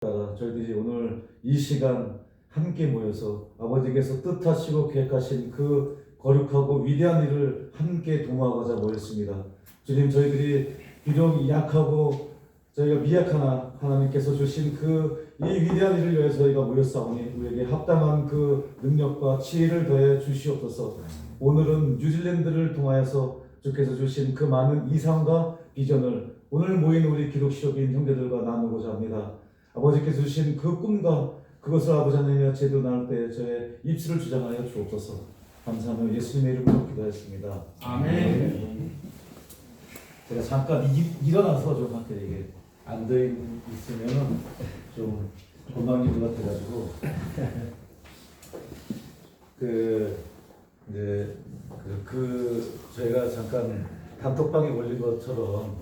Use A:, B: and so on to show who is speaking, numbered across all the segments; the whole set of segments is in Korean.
A: 저희들이 오늘 이 시간 함께 모여서 아버지께서 뜻하시고 계획하신 그 거룩하고 위대한 일을 함께 도모하고자 모였습니다. 주님, 저희들이 비록 약하고 저희가 미약하나 하나님께서 주신 그 이 위대한 일을 위해서 저희가 모였사오니 우리에게 합당한 그 능력과 지혜를 더해 주시옵소서. 오늘은 뉴질랜드를 통하여서 주께서 주신 그 많은 이상과 비전을 오늘 모인 우리 기독시적인 형제들과 나누고자 합니다. 아버지께서 주신 그 꿈과 그것을 아버지 하나님의 제도 나눌 때 저의 입술을 주장하여 주옵소서. 감사하며 예수님의 이름으로 기도했습니다.
B: 아멘.
A: 제가 잠깐 일어나서 좀 학교 이게 앉아 있으면은 좀 건강기도 같아가지고 이제 저희가 잠깐 단톡방에 올린 것처럼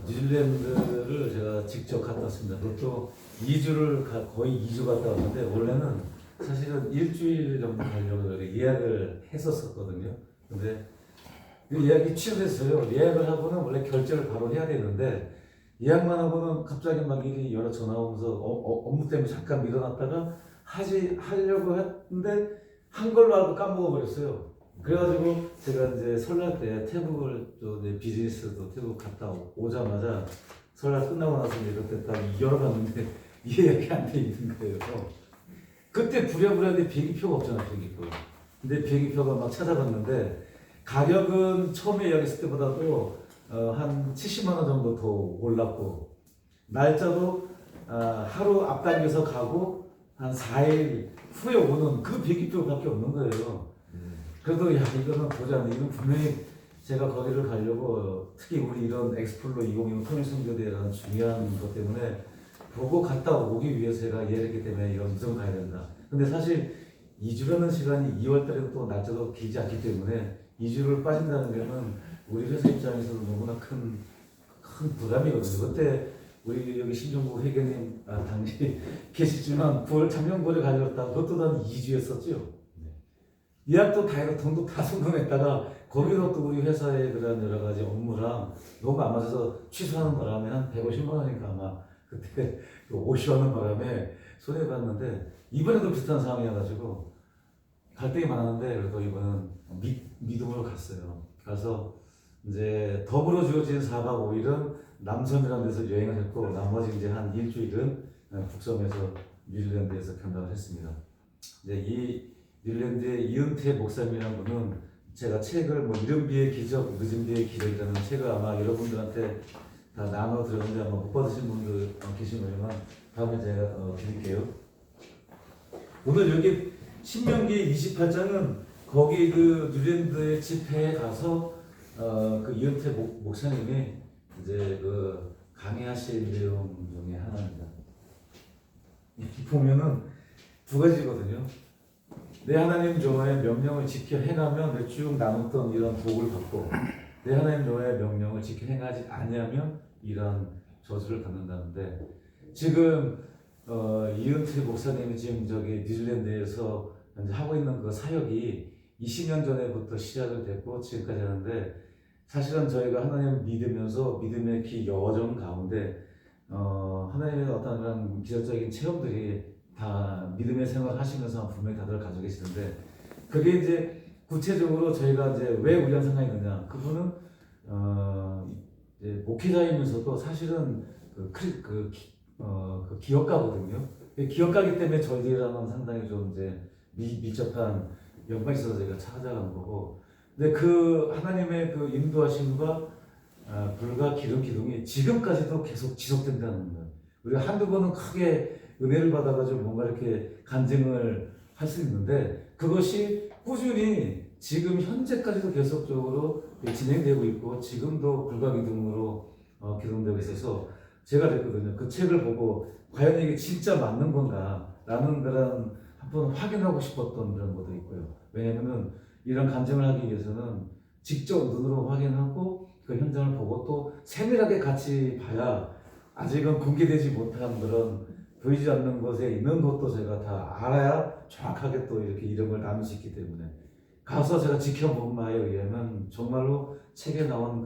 A: 뉴질랜드를 제가 직접 갔다 왔습니다. 그것도 거의 2주 갔다 왔는데 원래는 사실은 일주일 정도 가려고 예약을 했었거든요. 근데 그 예약이 취소됐어요. 예약을 하고는 원래 결제를 바로 해야 되는데 예약만 하고는 갑자기 막 일이 여러 전화 오면서 업무 때문에 잠깐 미뤄놨다가 하려고 했는데 한 걸로 알고 까먹어 버렸어요. 그래가지고 제가 이제 설날 때 태국을 또 이제 비즈니스도 태국 갔다 오자마자 설날 끝나고 나서 이렇게 딱 열어봤는데 예약이 안 돼 있는 거예요. 그때 부랴부랴 비행기표가 없잖아, 비행기표. 근데 비행기표가 막 찾아봤는데 가격은 처음에 예약했을 때보다도 한 70만 원 정도 더 올랐고 날짜도 하루 앞당겨서 가고 한 4일 후에 오는 그 비행기표밖에 없는 거예요. 그래도 이거는 보자. 이건 분명히 제가 거기를 가려고 특히 우리 이런 엑스플로 2025 통일선교대라는 중요한 것 때문에 보고 갔다 오기 위해서 제가 예했기 때문에 이건 무조건 가야 된다. 근데 사실 2주라는 시간이 2월 달에도 또 날짜도 길지 않기 때문에 2주를 빠진다는 게는 우리 회사 입장에서는 너무나 큰 부담이거든요. 그때 우리 여기 신종국 회계님 당시 계시지만 작년 9월에 가려다 그것도 한 2주였었죠. 예약도 다 해서 돈도 다 송금했다가 거기서 또 우리 회사의 그런 여러 가지 업무랑 너무 안 맞아서 취소하는 바람에 한 150만 원인가 아마 그때 오시하는 바람에 손해봤는데 이번에도 비슷한 상황이어가지고 갈등이 많았는데 그래도 이번은 믿음으로 갔어요. 가서 이제 더불어 주어진 4박 5일은 남섬이라는 데서 여행을 했고 나머지 이제 한 일주일은 북섬에서 뉴질랜드에서 견학을 했습니다. 이제 이 뉴질랜드의 이은태 목사님이라는 분은 제가 책을 이른 비의 기적, 늦은 비의 기적이라는 책을 아마 여러분들한테 다 나눠 드렸는데 아마 못 받으신 분들 계신 거지만 다음에 제가 드릴게요. 오늘 여기 신명기 28장은 거기 그 뉴질랜드의 집회에 가서 그 이은태 목사님이 이제 그 강의하신 내용 중에 하나입니다. 보면은 두 가지거든요. 내 하나님 여호와의 명령을 지켜 행하면 쭉 나눴던 이런 복을 받고 내 하나님 여호와의 명령을 지켜 행하지 아니하면 이런 저주를 받는다는데 지금 이은태 목사님이 지금 저기 뉴질랜드에서 현재 하고 있는 그 사역이 20년 전에부터 시작을 됐고 지금까지 하는데 사실은 저희가 하나님을 믿으면서 믿음의 기 여정 가운데 하나님의 어떤 그런 기적적인 체험들이 다 믿음의 생활을 하시면서 분명히 다들 가지고 계시는데 그게 이제 구체적으로 저희가 이제 왜 우리랑 상관이 있느냐 그분은 이제 목회자이면서도 사실은 그 기업가거든요. 기업가이기 때문에 저희들이랑은 상당히 좀 이제 밀접한 연관이 있어서 저희가 찾아간 거고 근데 그 하나님의 그 인도하심과 불과 기둥이 지금까지도 계속 지속된다는 거예요. 우리가 한두 번은 크게 은혜를 받아가지고 뭔가 이렇게 간증을 할 수 있는데 그것이 꾸준히 지금 현재까지도 계속적으로 진행되고 있고 지금도 불과 기둥으로 기동되고 있어서 제가 됐거든요. 그 책을 보고 과연 이게 진짜 맞는 건가 라는 그런 한번 확인하고 싶었던 그런 것도 있고요. 왜냐면은 이런 간증을 하기 위해서는 직접 눈으로 확인하고 그 현장을 보고 또 세밀하게 같이 봐야 아직은 공개되지 못한 그런 보이지 않는 곳에 있는 것도 제가 다 알아야 정확하게 또 이렇게 이름을 나눌 수 있기 때문에 가서 제가 지켜본 바에 의하면 정말로 책에 나온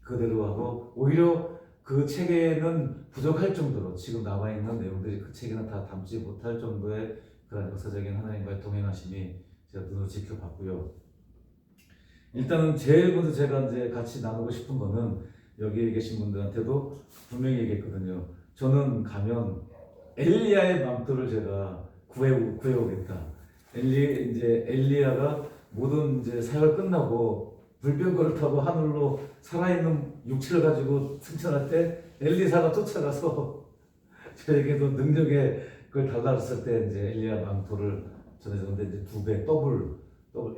A: 그대로 하고 오히려 그 책에는 부족할 정도로 지금 나와 있는 내용들이 그 책에는 다 담지 못할 정도의 그런 역사적인 하나님과의 동행하심이 제가 눈으로 지켜봤고요. 일단은 제일 먼저 제가 이제 같이 나누고 싶은 거는 여기에 계신 분들한테도 분명히 얘기했거든요. 저는 가면 엘리야의 망토를 제가 구해오겠다. 이제 엘리야가 모든 이제 사역을 끝나고 불병거를 타고 하늘로 살아있는 육체를 가지고 승천할 때 엘리사가 쫓아가서 저에게도 능력의 그걸 달라졌을 때 이제 엘리야 망토를 전해줬는데 이제 2배 더블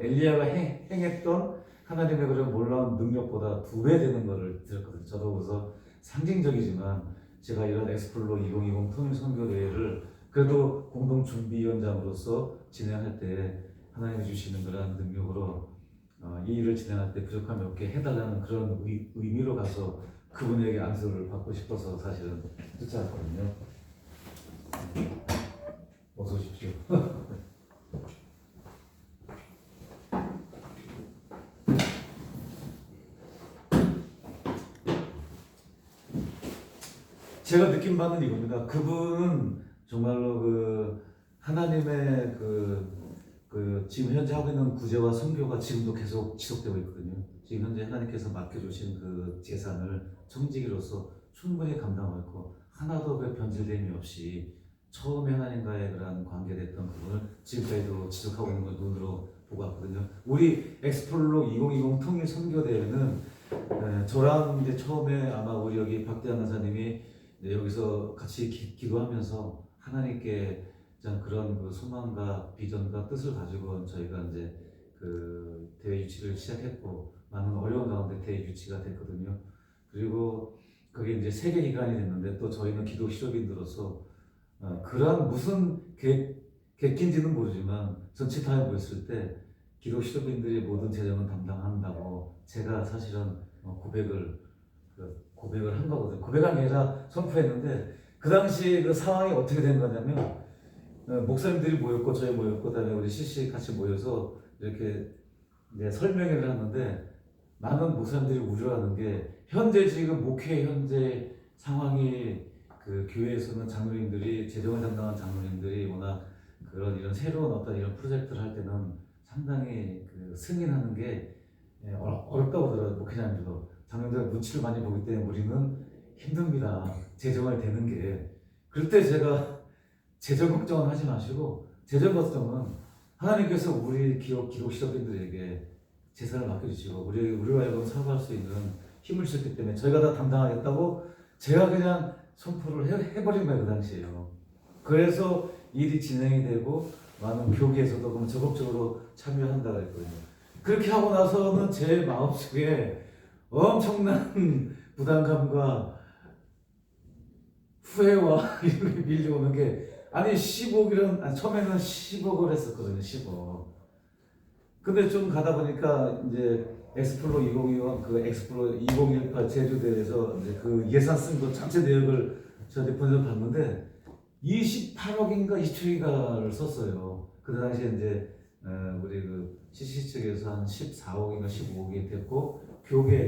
A: 엘리야가 행했던 하나님의 그런 놀라운 능력보다 2배 되는 것을 들었거든요. 저도 그래서 상징적이지만 제가 이런 엑스플로 2020 통일선교대회를 그래도 공동준비위원장으로서 진행할 때 하나님이 주시는 그런 능력으로 이 일을 진행할 때 부족함이 없게 해달라는 그런 의미로 가서 그분에게 안수를 받고 싶어서 사실은 쫓아왔거든요. 어서 오십시오. 제가 느낀 바는 이겁니다. 그분은 정말로 그 하나님의 그 지금 현재 하고 있는 구제와 선교가 지금도 계속 지속되고 있거든요. 지금 현재 하나님께서 맡겨주신 그 재산을 청지기로서 충분히 감당하고 있고 하나도 그 변질됨이 없이 처음에 하나님과의 그런 관계됐던 그분을 지금까지도 지속하고 있는 걸 눈으로 보고 왔거든요. 우리 엑스플로 2020 통일 선교대회는 저랑 이제 처음에 아마 우리 여기 박대한 나사님이 여기서 같이 기도하면서 하나님께 그런 그 소망과 비전과 뜻을 가지고 저희가 이제 그 대회 유치를 시작했고 많은 어려운 가운데 대회 유치가 됐거든요. 그리고 그게 이제 세계 기간이 됐는데 또 저희는 기도 실업인들로서 그런 무슨 객기인지는 모르지만 전체 타에 모였을 때 기도 실업인들이 모든 재정은 담당한다고 제가 사실은 고백을 한 거거든요. 고백한 게 아니라 선포했는데 그 당시 그 상황이 어떻게 된 거냐면 목사님들이 모였고 저희 모였고 그다음에 우리 CC 같이 모여서 이렇게 이제 설명회를 하는데 많은 목사님들이 우려하는 게 현재 지금 목회 현재 상황이 그 교회에서는 장로님들이 재정을 담당한 장로님들이 워낙 그런 이런 새로운 어떤 이런 프로젝트를 할 때는 상당히 그 승인하는 게 어렵다고 하더라고요. 목회자님들도 장로님들 눈치를 많이 보기 때문에 우리는 힘듭니다. 재정을 되는 게. 그럴 때 제가 재정 걱정은 하지 마시고 재정 걱정은 하나님께서 우리 기록 시도인들에게 재산을 맡겨주시고 우리와 하여금 살아갈 수 있는 힘을 주셨기 때문에 저희가 다 담당하겠다고 제가 그냥 선포를 해버린 거예요. 그 당시에요. 그래서 일이 진행이 되고 많은 교계에서도 그럼 적극적으로 참여한다고 했거든요. 그렇게 하고 나서는 제 마음속에 엄청난 부담감과 후회와 이런 게 밀려오는 게 아니 10억이란 처음에는 10억을 했었거든요. 10억. 근데 좀 가다 보니까 이제 엑스플로 2025 그 엑스플로 2018 제주대회에서 이제 그 예산 쓴 거 전체 내역을 저한테 보내서 봤는데 28억인가 27억인가를 썼어요. 그 당시에 이제 우리 그 CC 측에서 한 14억인가 15억이 됐고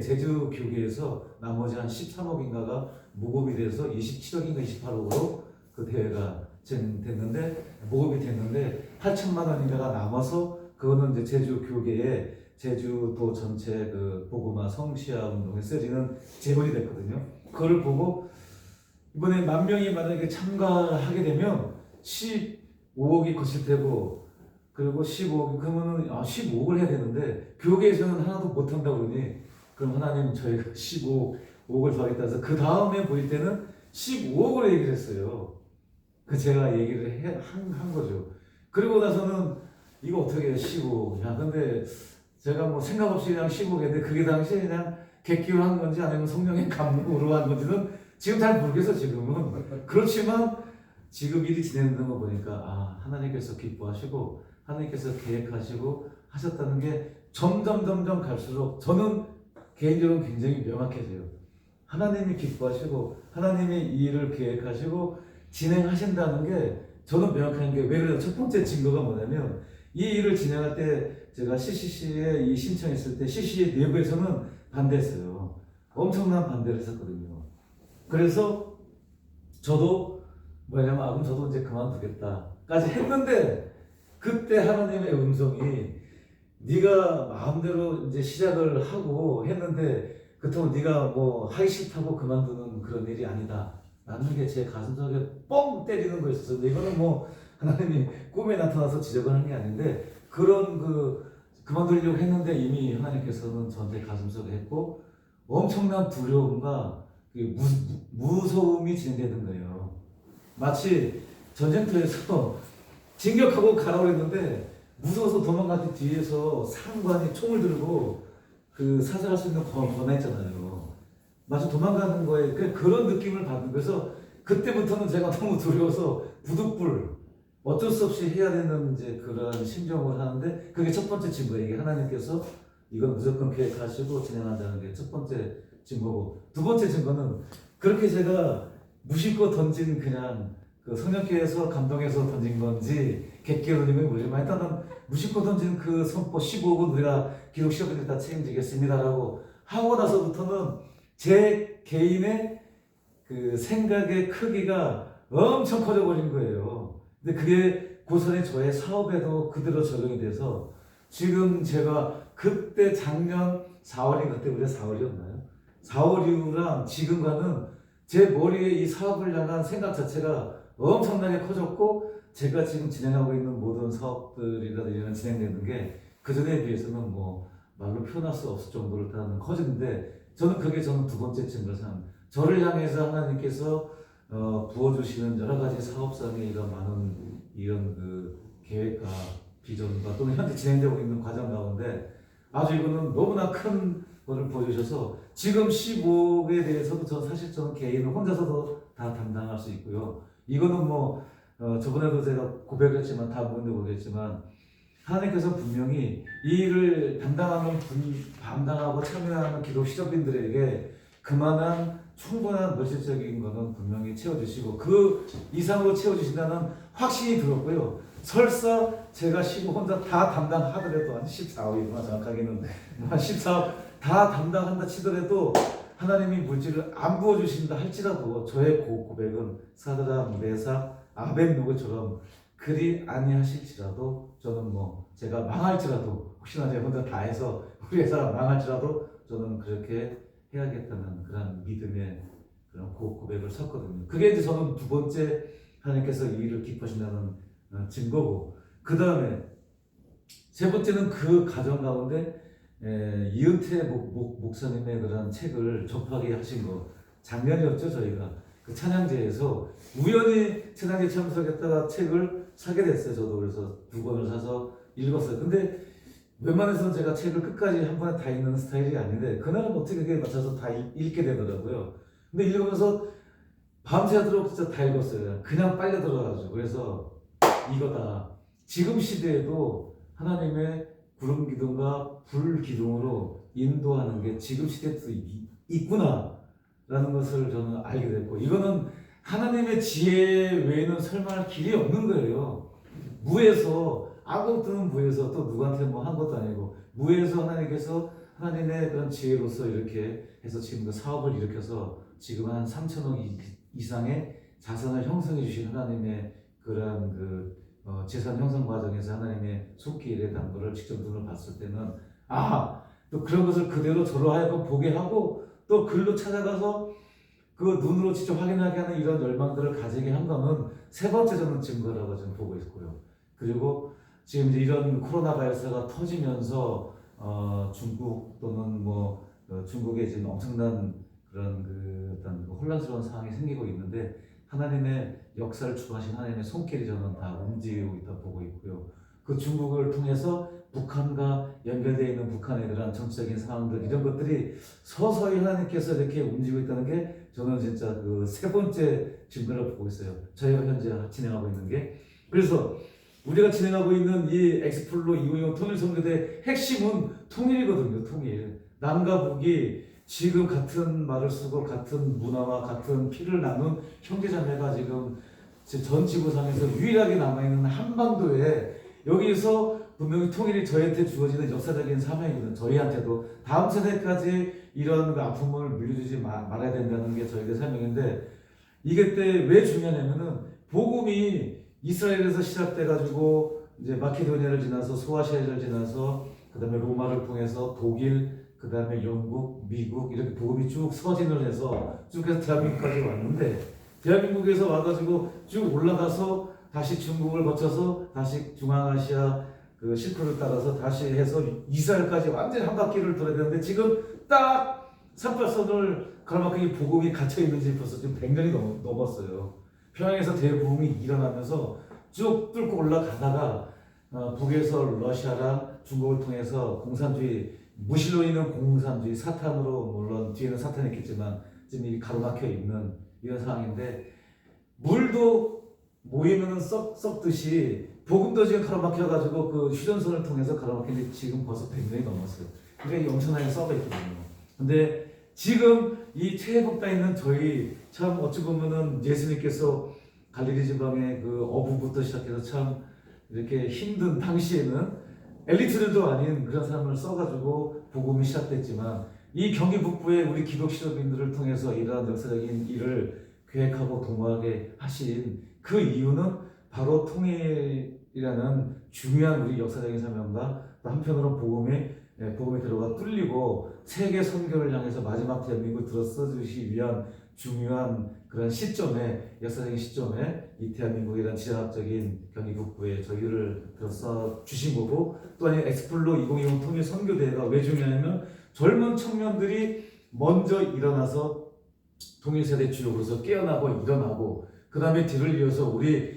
A: 제주 교계에서 나머지 한 13억인가가 무급이 돼서 27억인가 28억으로 그 대회가 됐는데 무급이 됐는데 8천만 원인가가 남아서 그거는 이제 제주 교계에 제주도 전체 그 보고마 성시화 운동에 쓰이는 재원이 됐거든요. 그걸 보고 이번에 10,000명이 만약에 참가하게 되면 15억이 거칠 테고 그리고 15억 그러면은 15억을 해야 되는데 교계에서는 하나도 못 한다고 그러니 그럼 하나님 저희가 15억을 더하겠다 해서 그 다음에 보일 때는 15억으로 얘기를 했어요. 그 제가 얘기를 한 거죠. 그리고 나서는 이거 어떻게 해 15억 야 근데 제가 뭐 생각 없이 그냥 15억 했는데 그게 당시에 그냥 객기로 한 건지 아니면 성령의 감동으로 한 건지는 지금 잘 모르겠어 지금은. 그렇지만 지금 일이 진행되는 거 보니까 하나님께서 기뻐하시고 하나님께서 계획하시고 하셨다는 게 점점 갈수록 저는 개인적으로 굉장히 명확해져요. 하나님이 기뻐하시고 하나님이 이 일을 계획하시고 진행하신다는 게 저는 명확한 게 왜 그래요? 첫 번째 증거가 뭐냐면 이 일을 진행할 때 제가 CCC에 이 신청했을 때 CCC 내부에서는 반대했어요. 엄청난 반대를 했었거든요. 그래서 저도 뭐냐면 그럼 저도 이제 그만두겠다까지 했는데 그때 하나님의 음성이 네가 마음대로 이제 시작을 하고 했는데 그렇다고 네가 뭐 하기 싫다고 그만두는 그런 일이 아니다. 라는 게 제 가슴속에 뻥 때리는 거였어요. 근데 이거는 뭐 하나님이 꿈에 나타나서 지적을 한 게 아닌데 그런 그만두려고 했는데 이미 하나님께서는 저한테 가슴속에 했고 엄청난 두려움과 무서움이 진행되는 거예요. 마치 전쟁터에서 진격하고 가라고 그랬는데 무서워서 도망가던 뒤에서 상관이 총을 들고 사살할 수 있는 권한 있잖아요. 마치 도망가는 거에 그런 느낌을 받는 거여서 그때부터는 제가 너무 두려워서 부득불 어쩔 수 없이 해야 되는 이제 그런 심정을 하는데 그게 첫 번째 증거예요. 이게 하나님께서 이건 무조건 계획하시고 진행한다는 게 첫 번째 증거고 두 번째 증거는 그렇게 제가 무심코 던진 그냥 성령께서 감동해서 던진 건지 객기로 던진 건지 모르지만 일단은 무심코 던진 그 선포 15억은 우리가 기록 시험을 다 책임지겠습니다라고 하고 나서부터는 제 개인의 생각의 크기가 엄청 커져버린 거예요. 근데 그게 고스란히 저의 사업에도 그대로 적용이 돼서 지금 제가 그때 작년 4월이 그때 우리가 4월이었나요? 4월 이후랑 지금과는 제 머리에 이 사업을 향한 생각 자체가 엄청나게 커졌고 제가 지금 진행하고 있는 모든 사업들이라든지 진행되는 게 그전에 비해서는 뭐 말로 표현할 수 없을 정도로 다 커지는데 저는 두 번째 증거상 저를 향해서 하나님께서 부어주시는 여러 가지 사업상의 이런 많은 이런 계획과 비전과 또는 현재 진행되고 있는 과정 가운데 아주 이거는 너무나 큰 것을 보여주셔서 지금 15억에 대해서도 저는 개인을 혼자서도 다 담당할 수 있고요. 이거는 뭐 저번에도 제가 고백을 했지만 다 모르는데 모르겠지만 하나님께서 분명히 이 일을 담당하고 참여하는 기도 시접인들에게 그만한 충분한 물질적인 거는 분명히 채워주시고 그 이상으로 채워주신다는 확신이 들었고요. 설사 제가 15 혼자 다 담당하더라도 한 14억이구나 정확하게는 한 14억 다 담당한다 치더라도 하나님이 물질을 안 부어주신다 할지라도 저의 고백은 사드락, 메삭, 아벳노고처럼 그리 아니하실지라도 저는 뭐 제가 망할지라도 혹시나 제가 혼자 다 해서 우리 회사가 망할지라도 저는 그렇게 해야겠다는 그런 믿음의 그런 고백을 섰거든요. 그게 이제 저는 두 번째 하나님께서 이 일을 기뻐하신다는 증거고 그 다음에 세 번째는 그 가정 가운데 이은태 목사님의 그런 책을 접하게 하신 거 작년이었죠. 저희가 그 찬양제에서 우연히 찬양제 참석했다가 책을 사게 됐어요. 저도 그래서 2권을 사서 읽었어요. 근데 웬만해서는 제가 책을 끝까지 한 번에 다 읽는 스타일이 아닌데 그날은 어떻게 그게 맞춰서 다 읽게 되더라고요. 근데 읽으면서 밤새도록 진짜 다 읽었어요. 그냥 빨려 들어가가지고 그래서 이거다. 지금 시대에도 하나님의 구름 기둥과 불 기둥으로 인도하는 게 지금 시대에도 있구나 라는 것을 저는 알게 됐고 이거는 하나님의 지혜 외에는 설명할 길이 없는 거예요. 무에서 아무것도는 무에서 또 누구한테 뭐 한 것도 아니고 무에서 하나님께서 하나님의 그런 지혜로서 이렇게 해서 지금 사업을 일으켜서 지금 한 3천억 이상의 자산을 형성해 주신 하나님의 그런 재산 형성 과정에서 하나님의 손길에 단 거를 직접 눈으로 봤을 때는 또 그런 것을 그대로 저로 하여금 보게 하고 또 글로 찾아가서 그 눈으로 직접 확인하게 하는 이런 열망들을 가지게 한 거는 세 번째 저는 증거라고 저는 보고 있고요. 그리고 지금 이제 이런 코로나 바이러스가 터지면서 중국 또는 중국에 지금 엄청난 그런 어떤 혼란스러운 상황이 생기고 있는데 하나님의 역사를 주관하신 하나님의 손길이 저는 다 움직이고 있다 보고 있고요. 그 중국을 통해서 북한과 연결되어 있는 북한의 그런 정치적인 상황들 이런 것들이 서서히 하나님께서 이렇게 움직이고 있다는 게 저는 진짜 세 번째 증거를 보고 있어요. 저희가 현재 진행하고 있는 게 그래서 우리가 진행하고 있는 이 엑스플로 250 통일선교대 핵심은 통일이거든요. 통일. 남과 북이 지금 같은 말을 쓰고 같은 문화와 같은 피를 나눈 형제자매가 지금 전 지구상에서 유일하게 남아있는 한반도에 여기서 분명히 통일이 저희한테 주어지는 역사적인 사명이거든. 저희한테도 다음 세대까지 이런 그 아픔을 물려주지 말아야 된다는 게 저희의 사명인데, 이게 때 왜 중요하냐면은 복음이 이스라엘에서 시작돼가지고 이제 마케도니아를 지나서 소아시아를 지나서 그다음에 로마를 통해서 독일, 그다음에 영국, 미국 이렇게 복음이 쭉 서진을 해서 쭉 해서 대한민국까지 왔는데, 대한민국에서 와가지고 쭉 올라가서 다시 중국을 거쳐서 다시 중앙아시아 그 실크를 따라서 다시 해서 이스라엘까지 완전히 한 바퀴를 돌아야 되는데, 지금 딱 38선을 가로막히게 복음이 갇혀 있는지 벌써 지금 100년이 넘었어요. 평양에서 대부흥이 일어나면서 쭉 뚫고 올라가다가 북에서 러시아랑 중국을 통해서 공산주의, 무실로 있는 공산주의, 사탄으로, 물론 뒤에는 사탄이 있겠지만 지금 이 가로막혀 있는 이런 상황인데, 물도 모이면 썩듯이 복음도 지금 가로막혀가지고 그 휴전선을 통해서 가로막히는데 지금 벌써 100년이 넘었어요. 그러니까 엄청나게 썩어 있거든요. 근데 지금 이 최애국가에 있는 저희, 참 어찌 보면은 예수님께서 갈릴리 지방의 그 어부부터 시작해서 참 이렇게 힘든 당시에는 엘리트들도 아닌 그런 사람을 써가지고 복음이 시작됐지만, 이 경기 북부의 우리 기독 시도민들을 통해서 이러한 역사적인 일을 계획하고 도모하게 하신 그 이유는 바로 통일이라는 중요한 우리 역사적인 사명과 또 한편으로 복음이 들어가 뚫리고 세계 선교를 향해서 마지막 대한민국을 들어서주시기 위한 중요한 그런 시점에, 역사적인 시점에 이 대한민국이란 지정학적인 경기 북부에 저희를 들어서 주신 거고, 또한 엑스플로 2020 통일 선교대회가 왜 중요하냐면 젊은 청년들이 먼저 일어나서 통일세대 주역으로서 깨어나고 일어나고, 그 다음에 뒤를 이어서 우리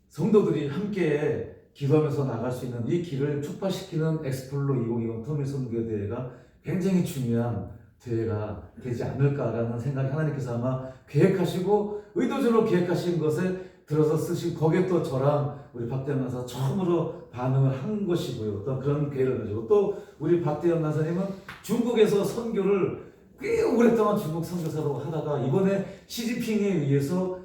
A: 성도들이 함께 기도하면서 나갈 수 있는 이 길을 촉발시키는 엑스플로 2020 통일선교대회가 굉장히 중요한 대회가 되지 않을까라는 생각이 하나님께서 아마 계획하시고 의도적으로 계획하신 것에 들어서 쓰시고, 거기에 또 저랑 우리 박대현 나사 처음으로 반응을 한 것이고요. 또 그런 계획을 가지고, 또 우리 박대현 나사님은 중국에서 선교를 꽤 오랫동안 중국 선교사로 하다가 이번에 시진핑에 의해서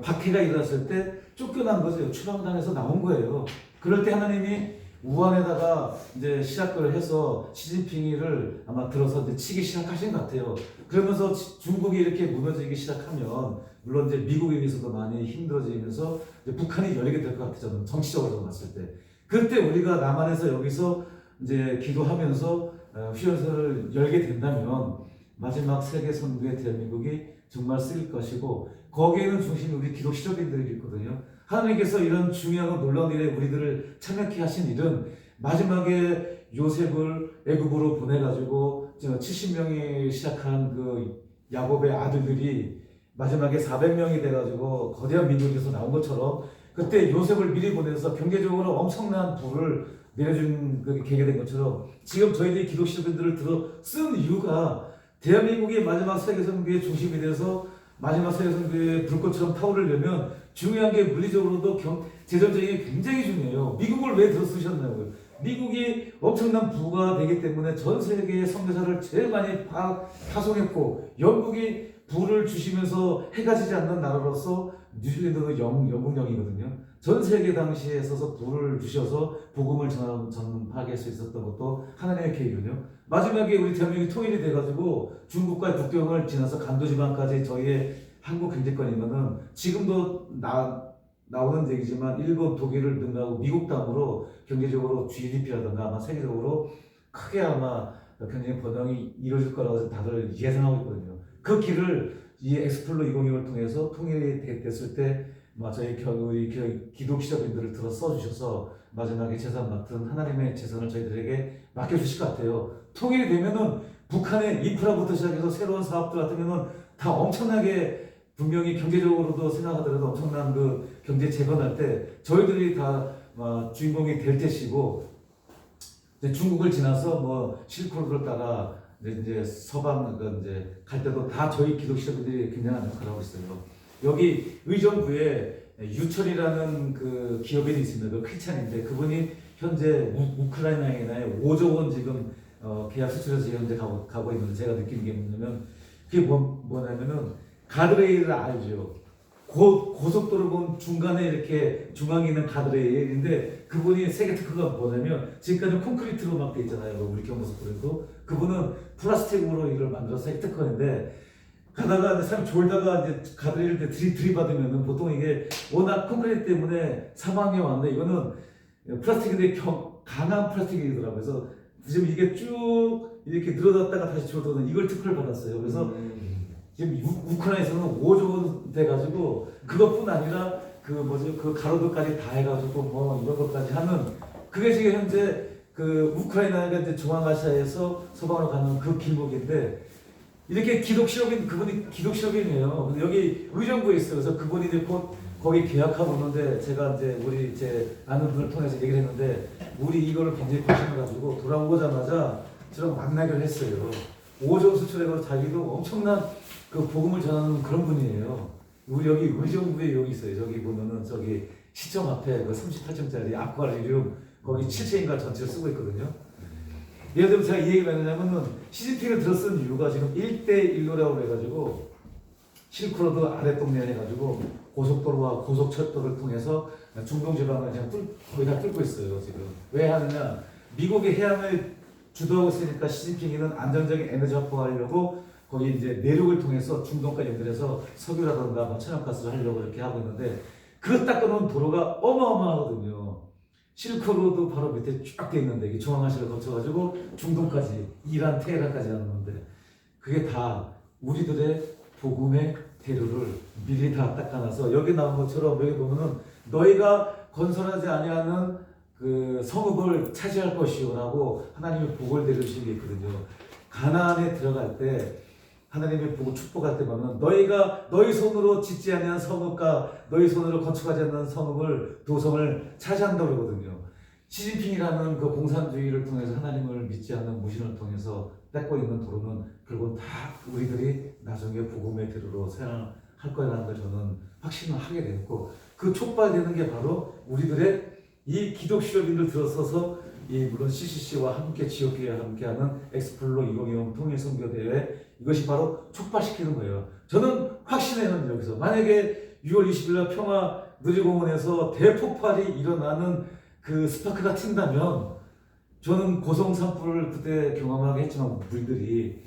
A: 박해가 일어났을 때 쫓겨난 거죠. 추방당해서 나온 거예요. 그럴 때 하나님이 우한에다가 이제 시작을 해서 시진핑이를 아마 들어서 이제 치기 시작하신 것 같아요. 그러면서 중국이 이렇게 무너지기 시작하면, 물론 이제 미국에 의해서도 많이 힘들어지면서 이제 북한이 열리게 될 것 같아요. 저는 정치적으로 봤을 때. 그때 우리가 남한에서 여기서 이제 기도하면서 휴전선을 열게 된다면 마지막 세계 선교의 대한민국이 정말 쓰일 것이고, 거기에는 중심이 우리 기독 시조민들이 있거든요. 하나님께서 이런 중요하고 놀라운 일에 우리들을 참여케 하신 일은, 마지막에 요셉을 애굽으로 보내가지고 70명이 시작한 그 야곱의 아들들이 마지막에 400명이 돼가지고 거대한 민족에서 나온 것처럼, 그때 요셉을 미리 보내서 경제적으로 엄청난 부를 내려준 그 계기가 된 것처럼, 지금 저희들이 기독 시조민들을 들어 쓴 이유가 대한민국이 마지막 세계선교의 중심이 돼서 마지막 세계선교의 불꽃처럼 타오르려면 중요한 게 물리적으로도 재정적인 굉장히 중요해요. 미국을 왜 들어 쓰셨냐고요. 미국이 엄청난 부가 되기 때문에 전 세계의 선교사를 제일 많이 파송했고, 영국이 부를 주시면서 해가 지지 않는 나라로서 뉴질랜드도 영국령이거든요. 전 세계 당시에 있어서 부를 주셔서 복음을 전파하게 할 수 있었던 것도 하나님의 계획이거든요. 마지막에 우리 대한민국이 통일이 돼가지고 중국과의 국경을 지나서 간도지방까지 저희의 한국 경제권이면은, 지금도 나오는 얘기지만 일본, 독일을 능가하고 미국 다음으로 경제적으로 GDP라든가 아마 세계적으로 크게 아마 경제 번영이 이루어질 거라고 다들 예상하고 있거든요. 그 길을 이 엑스플로 2020을 통해서 통일이 됐을 때 저희 기독 시자분들을 들어 써주셔서 마지막에 재산 맡은 하나님의 재산을 저희들에게 맡겨주실 것 같아요. 통일이 되면은 북한의 인프라부터 시작해서 새로운 사업들 같으면은 다 엄청나게, 분명히 경제적으로도 생각하더라도 엄청난 그 경제 재건할 때 저희들이 다 주인공이 될 것이고, 중국을 지나서 실크로드를 따라 이제 서방 이제 갈 때도 다 저희 기독 시자분들이 굉장한 역할을 하고 있어요. 여기 의정부에 유철이라는 그 기업인이 있습니다. 그 크리스찬인데 그분이 현재 우크라이나에 5조 원 지금 계약 수출해서 현재 가고 있는데, 제가 느끼는 게 뭐냐면, 그게 뭐냐면은 가드레일을 알죠. 고속도로 보면 중간에 이렇게 중앙에 있는 가드레일인데 그분이 세계 특허가 뭐냐면 지금까지 콘크리트로 막 돼 있잖아요. 우리 경부고속도로도 그분은 플라스틱으로 이걸 만들어서 세계 특허인데 가다가 사람 졸다가 이제 가드레일을 들이받으면은 보통 이게 워낙 콘크리트 때문에 사망에 왔는데 이거는 플라스틱인데 강한 플라스틱이더라고요. 그래서 지금 이게 쭉 이렇게 늘어났다가 다시 줄어드는 이걸 특허를 받았어요. 그래서 지금 우크라이나에서는 5조 원 돼가지고 그것뿐 아니라 그 가로등까지 다 해가지고 뭐 이런 것까지 하는 그게 지금 현재 그 우크라이나가 이제 중앙아시아에서 서방으로 가는 그 길목인데 이렇게 기독실업인 그분이 기독실업인이에요. 근데 여기 의정부에 있어요. 그래서 그분이 이제 곧 거기 계약하고 오는데 제가 이제 우리 제 아는 분을 통해서 얘기를 했는데 우리 이거를 굉장히 관심을 가지고 돌아오자마자 저랑 만나기로 했어요. 5조 수출해서 자기도 엄청난 그 복음을 전하는 그런 분이에요. 우리 여기 의정부에 여기 있어요. 저기 보면은 저기 시청 앞에 그 38층짜리 아쿠아리움 거기 7층인가 전체를 쓰고 있거든요. 예를 들면 제가 이 얘기를 했냐면은 시진핑을 들어쓴 이유가 지금 1대1로라고 해가지고 실크로드 아랫동네에 해가지고 고속도로와 고속철도를 통해서 중동 지방을 그냥 거의 다 뚫고 있어요. 지금 왜 하느냐? 미국의 해양을 주도하고 있으니까 시진핑이는 안정적인 에너지 확보하려고 거기 이제 내륙을 통해서 중동까지 연결해서 석유라든가 뭐 천연가스를 하려고 이렇게 하고 있는데 그 닦아놓은 도로가 어마어마하거든요. 실크로드 바로 밑에 쫙 돼 있는데 이게 중앙아시아를 거쳐가지고 중동까지 이란, 테헤란까지 하는 건데 그게 다 우리들의 복음의 대로를 미리 다 닦아놔서 여기 나온 것처럼 여기 보면은 너희가 건설하지 아니하는 그 성읍을 차지할 것이오라고 하나님의 복을 내려주신 게 있거든요. 가나안에 들어갈 때 하나님의 보고 축복할 때 보면 너희가 너희 손으로 짓지 아니한 성읍과 너희 손으로 건축하지 않는 성읍을 도성을 차지한다고 그러거든요. 시진핑이라는 그 공산주의를 통해서 하나님을 믿지 않는 무신을 통해서 뺏고 있는 도로는 결국은 다 우리들이 나중에 복음의 대로로 생활할 거라는 걸 저는 확신을 하게 됐고 그 촉발되는 게 바로 우리들의 이 기독 실업인들 들어서서 이 물론 CCC와 함께 지역교회와 함께하는 엑스플로 2020 통일선교대회 이것이 바로 촉발시키는 거예요. 저는 확신해요. 여기서 만약에 6월 20일 날 평화 누리공원에서 대폭발이 일어나는 그 스파크가 튄다면 저는 고성 산불을 그때 경험하게 했지만 우리들이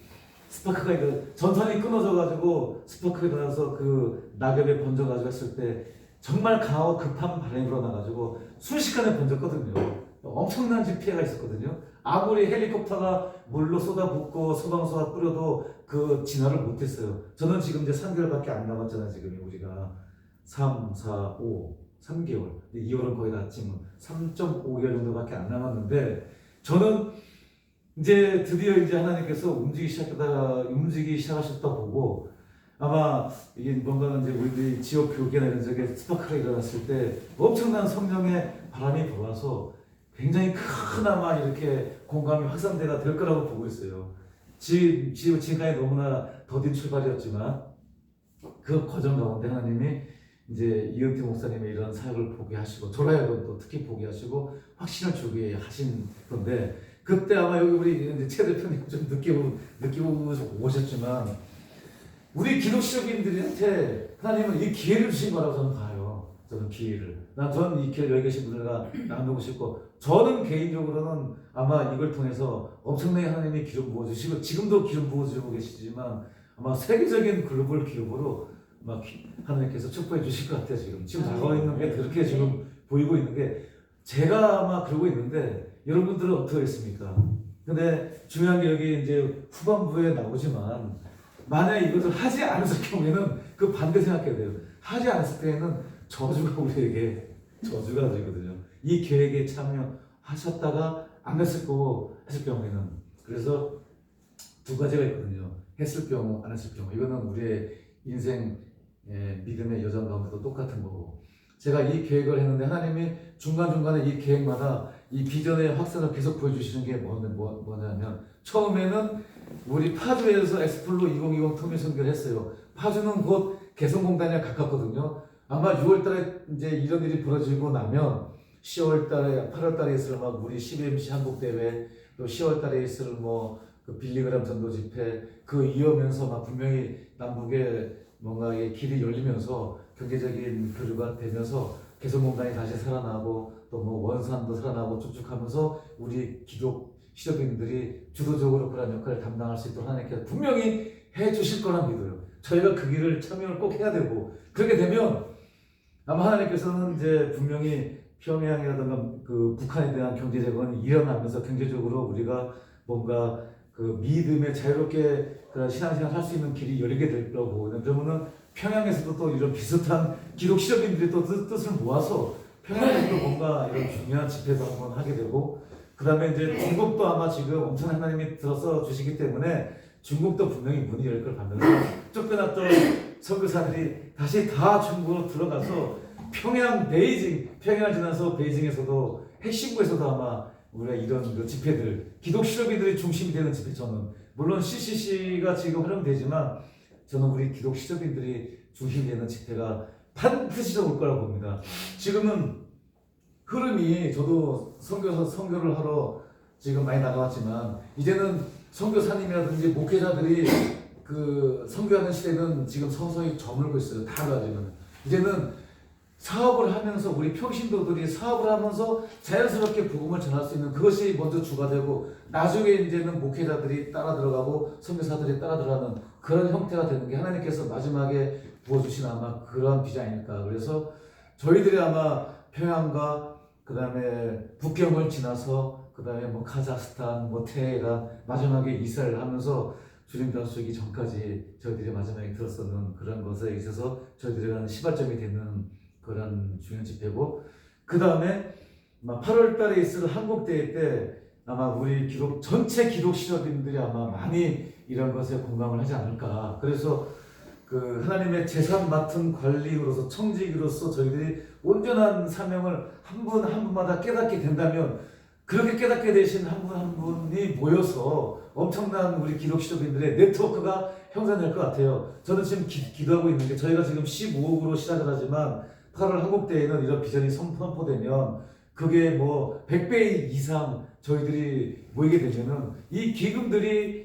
A: 스파크가 전선이 끊어져가지고 스파크가 일어나서 그 낙엽에 번져가지고 했을 때 정말 강하고 급한 바람이 불어나가지고 순식간에 번졌거든요. 엄청난 피해가 있었거든요. 아무리 헬리콥터가 물로 쏟아붓고 소방수가 뿌려도 그 진화를 못했어요. 저는 지금 이제 3개월밖에 안 남았잖아요. 지금 우리가 3, 4, 5, 3개월. 2월은 거의 다 지금 3.5개월 정도밖에 안 남았는데 저는 이제 드디어 이제 하나님께서 움직이기 시작하셨다 보고 아마 이게 뭔가 이제 우리들이 지역 교계나 이런 쪽에 스파크가 일어났을 때 엄청난 성령의 바람이 불어와서 굉장히 크나마 이렇게 공감이 확산돼가 될 거라고 보고 있어요. 지금까지 너무나 더딘 출발이었지만 그 과정 가운데 하나님이 이제 이은태 목사님의 이런 사역을 보게 하시고 조라야도 특히 보게 하시고 확신을 주게 하신 건데 그때 아마 여기 우리 이제 최 대표님 좀 느끼고 오셨지만 우리 기독 실업인들한테 하나님은 이 기회를 주신 거라고 저는 봐요. 저는 기회를. 저는 이 기회를 여기 계신 분들과 나누고 싶고 저는 개인적으로는 아마 이걸 통해서 엄청나게 하나님이 기름 부어주시고 지금도 기름 부어주고 계시지만 아마 세계적인 글로벌 기업으로 막 하나님께서 축복해 주실 것 같아요. 지금 다가와 있는 게 그렇게 지금 보이고 있는 게 제가 아마 그러고 있는데 여러분들은 어떻게 했습니까? 근데 중요한 게 여기 이제 후반부에 나오지만 만약 이것을 하지 않았을 경우에는 그 반대 생각해야 돼요. 하지 않았을 때에는 저주가 우리에게 저주가 되거든요. 이 계획에 참여하셨다가 안 했을 거고 했을 경우에는 그래서 두 가지가 있거든요. 했을 경우 안 했을 경우 이거는 우리의 인생 믿음의 여정 가운데도 똑같은 거고 제가 이 계획을 했는데 하나님이 중간중간에 이 계획마다 이 비전의 확산을 계속 보여주시는 게 뭐냐면 처음에는 우리 파주에서 엑스플로 2020 통일 선교를 했어요. 파주는 곧 개성공단에 가깝거든요. 아마 6월달에 이제 이런 일이 벌어지고 나면 10월달에 8월달에 있을 막 우리 CBMC 한국 대회 또 10월달에 있을 그 빌리그람 전도 집회 그 이으면서 막 분명히 남북에 뭔가 길이 열리면서 경제적인 교류가 되면서 개성공단이 다시 살아나고 또 뭐 원산도 살아나고 쭉쭉 하면서 우리 기독 시도민들이 주도적으로 그런 역할을 담당할 수 있도록 하나님께서 분명히 해 주실 거라 믿어요. 저희가 그 길을 참여를 꼭 해야 되고, 그렇게 되면 아마 하나님께서는 이제 분명히 평양이라든가 그 북한에 대한 경제적인 일어나면서 경제적으로 우리가 뭔가 그 믿음에 자유롭게 그런 신앙생활 할 수 있는 길이 열리게 될 거라고 보거든요. 그러면은 평양에서도 또 이런 비슷한 기독 시도민들이 또 뜻을 모아서 평양에서도 뭔가 이런 중요한 집회도 한번 하게 되고, 그 다음에 이제 중국도 아마 지금 엄청 하나님이 들어서 주시기 때문에 중국도 분명히 문이 열릴 걸 받면서 쫓겨났던 선교사들이 다시 다 중국으로 들어가서 평양, 베이징, 평양을 지나서 베이징에서도 핵심부에서도 아마 우리가 이런 그 집회들, 기독 시도민들이 중심이 되는 집회, 저는 물론 CCC가 지금 활용되지만 저는 우리 기독 시도민들이 중심이 되는 집회가 반드시 올 거라고 봅니다. 지금은 흐름이, 저도 선교를 하러 지금 많이 나가왔지만 이제는 선교사님이라든지 목회자들이 그 선교하는 시대는 지금 서서히 저물고 있어요. 다 가지고는 이제는 사업을 하면서 우리 평신도들이 사업을 하면서 자연스럽게 복음을 전할 수 있는 그것이 먼저 주가 되고, 나중에 이제는 목회자들이 따라 들어가고 선교사들이 따라 들어가는 그런 형태가 되는 게 하나님께서 마지막에 부어주신 아마 그런 비전이 아닐까. 그래서 저희들이 아마 평양과 그 다음에 북경을 지나서 그 다음에 뭐 카자흐스탄, 뭐 테헤란, 마지막에 이스라엘 하면서 주님 단수기 전까지 저희들이 마지막에 들었었는 그런 것에 있어서 저희들이 가는 시발점이 되는 그런 중요한 집회고, 그 다음에 8월 달에 있을 한국대회 때 아마 우리 기독, 전체 기독 시도민들이 아마 많이 이런 것에 공감을 하지 않을까. 그래서 그 하나님의 재산 맡은 관리로서, 청지기로서 저희들이 온전한 사명을 한 분 한 분마다 깨닫게 된다면, 그렇게 깨닫게 되신 한 분 한 분이 모여서 엄청난 우리 기독 시도민들의 네트워크가 형성될 것 같아요. 저는 지금 기도하고 있는 게, 저희가 지금 15억으로 시작을 하지만 8월 한국대회는 이런 비전이 선포되면 그게 뭐 100배 이상 저희들이 모이게 되면은 이 기금들이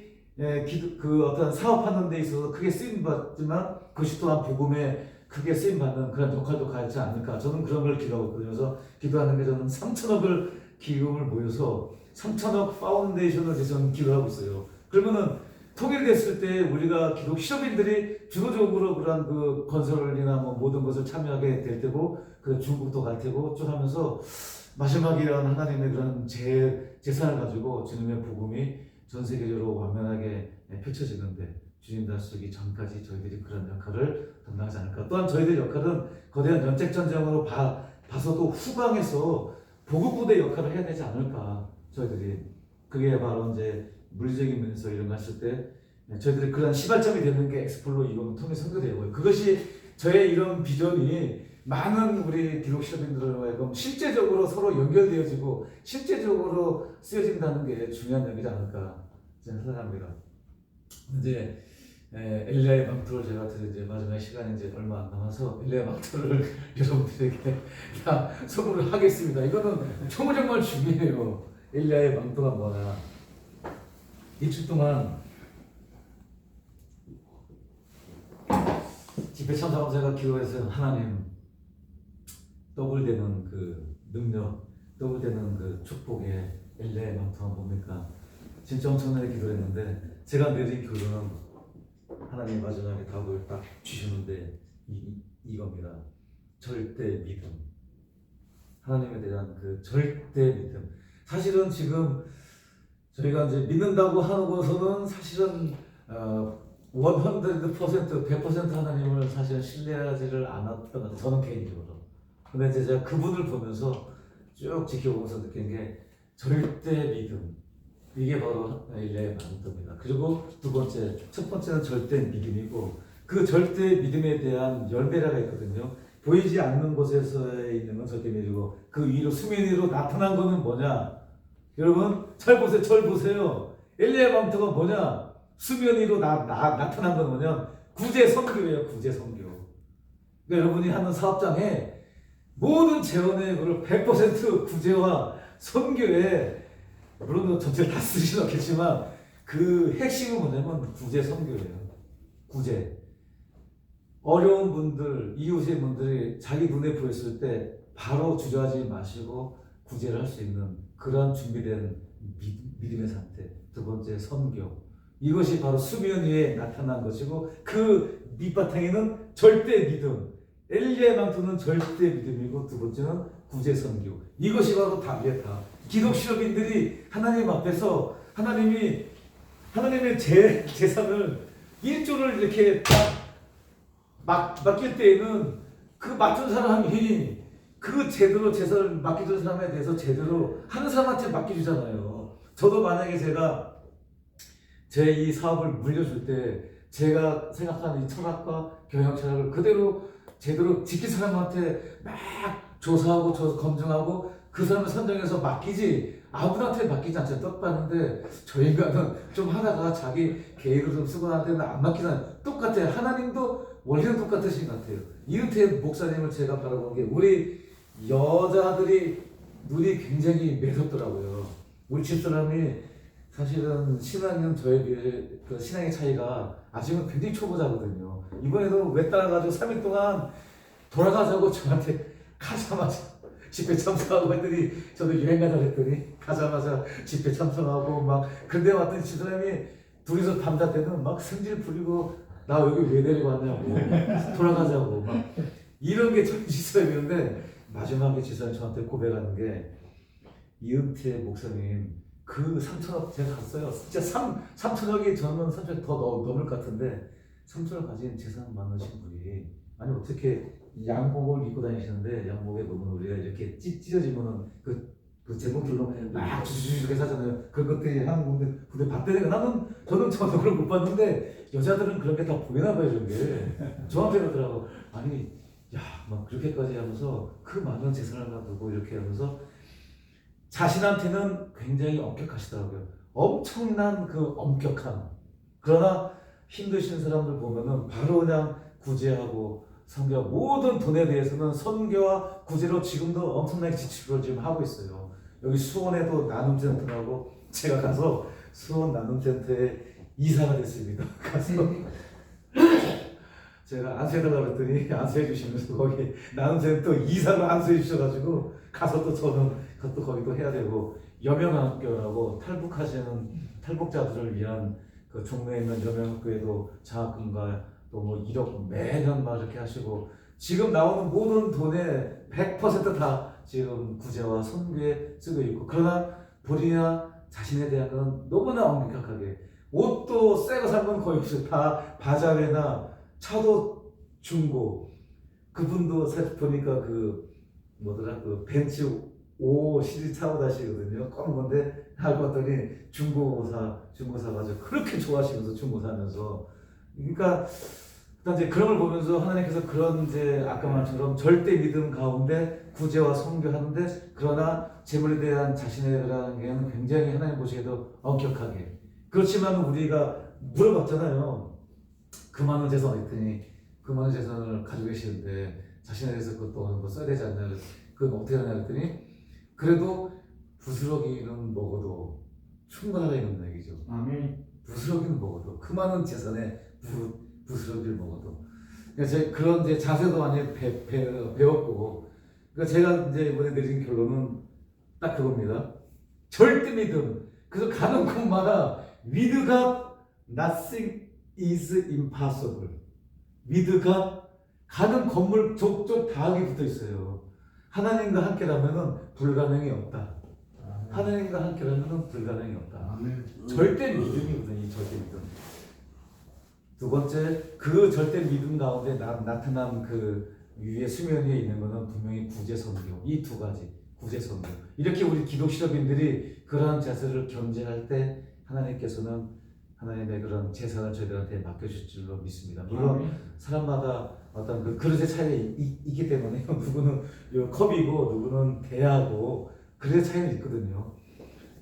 A: 그 어떤 사업하는 데 있어서 크게 쓰임 받지만 그것이 또한 복음에 크게 쓰임 받는 그런 역할도 가지 않을까. 저는 그런 걸 기도하고 있거든요. 그래서 기도하는 게, 저는 3천억을 기금을 모여서 3천억 파운데이션을 이제 저는 기도하고 있어요. 그러면은 통일됐을 때 우리가 기독 시도민들이 주도적으로 그런 그 건설이나 뭐 모든 것을 참여하게 될 테고, 그 중국도 갈 테고 쭉 하면서 마지막이란 하나님의 그런 재산을 가지고 주님의 복음이 전 세계적으로 완면하게 펼쳐지는데, 주님 다스리기 전까지 저희들이 그런 역할을 담당하지 않을까. 또한 저희들 역할은 거대한 연책전쟁으로 봐서도 후방에서 보급부대 역할을 해야 되지 않을까. 저희들이 그게 바로 이제 물리적인 면에서 이런 거 했을 때 저희들이 그런 시발점이 되는 게 엑스플로 이거는 통해 선교되고요. 그것이 저의 이런 비전이 많은 우리 기독 시도민들과 하여금 실제적으로 서로 연결되어지고 실제적으로 쓰여진다는 게 중요한 얘기지 않을까 저는 생각합니다. 이제 엘리야의 망토를 제가 이제 마지막 시간이 이제 얼마 안 남아서 엘리야의 망토를 여러분들에게 다 선물을 하겠습니다. 이거는 정말 중요해요. 엘리야의 망토가 뭐냐? 이주 동안 집회 참석하면서 제가 기도해서, 하나님 더블되는 그 능력, 더블되는 그 축복의 엘리야의 망토가 뭡니까? 진짜 엄청나게 기도했는데, 제가 내린 교훈은 하나님 마지막에 답을 딱 주시는데 이겁니다. 절대 믿음. 하나님에 대한 그 절대 믿음. 사실은 지금 저희가 이제 믿는다고 하는 것은 사실은 100% 100% 하나님을 사실 신뢰하지를 않았던 것 같아요. 저는 개인적으로. 근데 이제 제가 그분을 보면서 쭉 지켜보면서 느낀 게 절대 믿음. 이게 바로 엘리야의 망토입니다. 그리고 두 번째, 첫 번째는 절대 믿음이고, 그 절대 믿음에 대한 열매라가 있거든요. 보이지 않는 곳에서 있는 건 절대 믿음이고, 그 위로 수면 위로 나타난 거는 뭐냐? 여러분 잘 보세요. 절 보세요. 엘리야의 망토가 뭐냐? 수면 위로 나타난 건 뭐냐? 구제 선교예요. 구제 선교. 그러니까 여러분이 하는 사업장에 모든 재원의 그걸 100% 구제와 선교에, 물론 전체를 다 쓰지는 않겠지만 그 핵심은 뭐냐면 구제 선교예요. 구제. 어려운 분들, 이웃의 분들이 자기 눈에 보였을 때 바로 주저하지 마시고 구제를 할 수 있는 그런 준비된 믿음의 상태. 두 번째, 선교. 이것이 바로 수면 위에 나타난 것이고 그 밑바탕에는 절대 믿음. 엘리야의 망토는 절대 믿음이고 두 번째는 구제 선교. 이것이 바로 답이야, 답. 기독 실업인들이 하나님 앞에서 하나님의 재산을 1조를 이렇게 딱 맡길 때에는 그 맡은 사람이 그 제대로 재산을 맡겨준 사람에 대해서 제대로 하는 사람한테 맡겨주잖아요. 저도 만약에 제가 제 이 사업을 물려줄 때 제가 생각하는 이 철학과 경영 철학을 그대로 제대로 지킬 사람한테 막 조사하고 검증하고 그 사람을 선정해서 맡기지 아무한테 맡기지 않죠. 떡받는데 저 인간은 좀 하다가 자기 계획을 좀 쓰고 나한테는 안 맡기잖아요. 똑같아요. 하나님도 원리는 똑같으신 것 같아요. 이은태 목사님을 제가 바라본 게 우리 여자들이 눈이 굉장히 매섭더라고요. 우리 집사람이 사실은 신앙은 저에 비해 그 신앙의 차이가 아직은 굉장히 초보자거든요. 이번에도 왜 따라가지고 3일 동안 돌아가자고 저한테 가자마자 집회 참석하고 했더니 저도 여행 가자 했더니 가자마자 집회 참석하고 막 근데 왔더니 집사람이 둘이서 밤자 때는 막 성질 부리고 나 여기 왜 데리고 왔냐고 돌아가자고 막 이런 게 좀 집사람이었는데 마지막에 집사람이 저한테 고백하는 게 이은태 목사님 그 3천억 제가 갔어요. 진짜 3천억이 저는 3천억 더 넘을 것 같은데 3천억 가진 재산 많으신 분이 아니 어떻게 양복을 입고 다니시는데 양복에 보면 우리가 이렇게 찢어지면은 그 제목들로 막 주주주주게 사잖아요. 그것들이 한국 군대 봤다는 거 저는 그걸 못 봤는데 여자들은 그런 게 다 보이나 봐요. 저게 저한테 그러더라고. 아니 야 막 그렇게까지 하면서 그 많은 재산을 가지고 이렇게 하면서 자신한테는 굉장히 엄격하시더라고요. 엄청난 그 엄격함. 그러나 힘드신 사람들 보면은 바로 그냥 구제하고 선교 모든 돈에 대해서는 선교와 구제로 지금도 엄청나게 지출을 지금 하고 있어요. 여기 수원에도 나눔센터라고 제가 가서 수원 나눔센터에 이사가 됐습니다. 가서 제가 안수해달라고 그랬더니 안수해 주시면서 거기 나눔센터 이사를 안수해 주셔가지고 가서 또 저는 그것도 거기 또 해야 되고 여명학교라고 탈북하시는 탈북자들을 위한 그 종로에 있는 여명학교에도 장학금과 또 뭐 1억 매년 막 이렇게 하시고 지금 나오는 모든 돈의 100%다 지금 구제와 선교에 쓰고 있고 그러나 본인이나 자신에 대한 건 너무나 엄격하게 옷도 새거 산 건 거의 없어요. 다 바자회나 차도 중고 그분도 사실 보니까 그 뭐더라 그 벤츠 5 시리즈 타고 다시거든요. 검은 건데 알고 봤더니 중고 사가지고 그렇게 좋아하시면서 중고 사면서 그러니까 일단 이제 그런 걸 보면서 하나님께서 그런 이제 아까 말처럼 절대 믿음 가운데 구제와 선교하는데 그러나 재물에 대한 자신에 대한 게 굉장히 하나님 보시기에도 엄격하게 그렇지만 우리가 물어봤잖아요. 그 많은 재산 했더니 그 많은 재산을 가지고 계시는데 자신에 대해서 그것도 뭐 써야 되지 않냐 그건 어떻게 하냐 했더니 그래도 부스러기는 먹어도 충분하다 이런 얘기죠.
B: 아멘.
A: 부스러기는 먹어도 그 많은 재산에 부스러기를 먹어도 그러니까 제 그런 이제 자세도 많이 배웠고 그러니까 제가 이제 이번에 내린 결론은 딱 그겁니다. 절대 믿음. 그래서 가는 곳마다 with God nothing is impossible. with God 가는 건물 족족 다 하게 붙어 있어요. 하나님과 함께라면은 불가능이 없다. 하나님과 함께라면은 불가능이 없다. 절대 믿음이거든요. 이 절대 믿음. 두 번째, 그 절대 믿음 가운데 나타난 그 위에 수면 위에 있는 것은 분명히 구제선교. 이 두 가지 구제선교. 이렇게 우리 기독 실업인들이 그러한 자세를 견제할 때 하나님께서는 하나님의 그런 재산을 저희들한테 맡겨주실 줄로 믿습니다. 물론 사람마다 어떤 그 그릇의 차이가 있기 때문에 누구는 요 컵이고 누구는 대야고 그릇의 차이는 있거든요.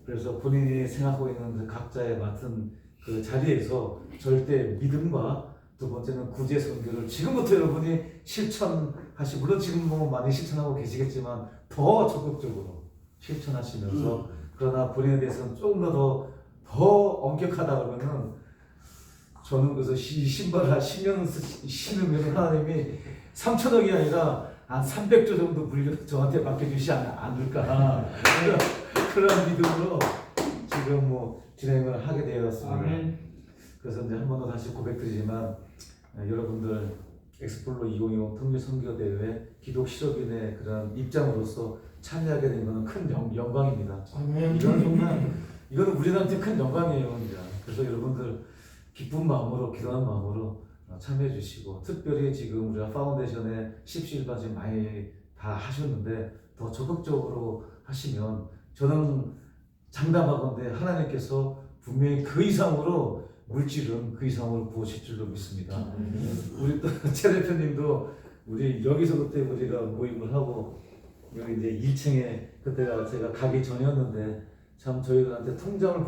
A: 그래서 본인이 생각하고 있는 그 각자의 맡은 그 자리에서 절대 믿음과 두 번째는 구제 선교를 지금부터 여러분이 실천하시고 물론 지금 뭐 많이 실천하고 계시겠지만 더 적극적으로 실천하시면서 그러나 본인에 대해서는 조금 더 엄격하다 그러면은 저는 그래서 신발을 한 10년 신으면 하나님이 3천억이 아니라 한 300조 정도 물려 저한테 맡겨주시 않을까 그런 믿음으로 지금 뭐 진행을 하게 되었습니다.
B: 아멘.
A: 그래서 이제 한 번 더 다시 고백드리지만 여러분들 엑스플로 2025 통일 선교 대회 기독 실업인의 그런 입장으로서 참여하게 된 것은 큰 영광입니다.
B: 아멘.
A: 이건 정말 이거는 우리한테 큰 영광이에요. 그래서 여러분들 기쁜 마음으로 기도하는 마음으로 참여해 주시고 특별히 지금 우리가 파운데이션에 십시일반 지금 많이 다 하셨는데 더 적극적으로 하시면 저는 장담하건대 하나님께서 분명히 그 이상으로 물질은 그 이상으로 부으실 줄로 믿습니다. 우리 또 최 대표님도 우리 여기서 그때 우리가 모임을 하고 여기 이제 1층에 그때가 제가 가기 전이었는데 참 저희들한테 통장을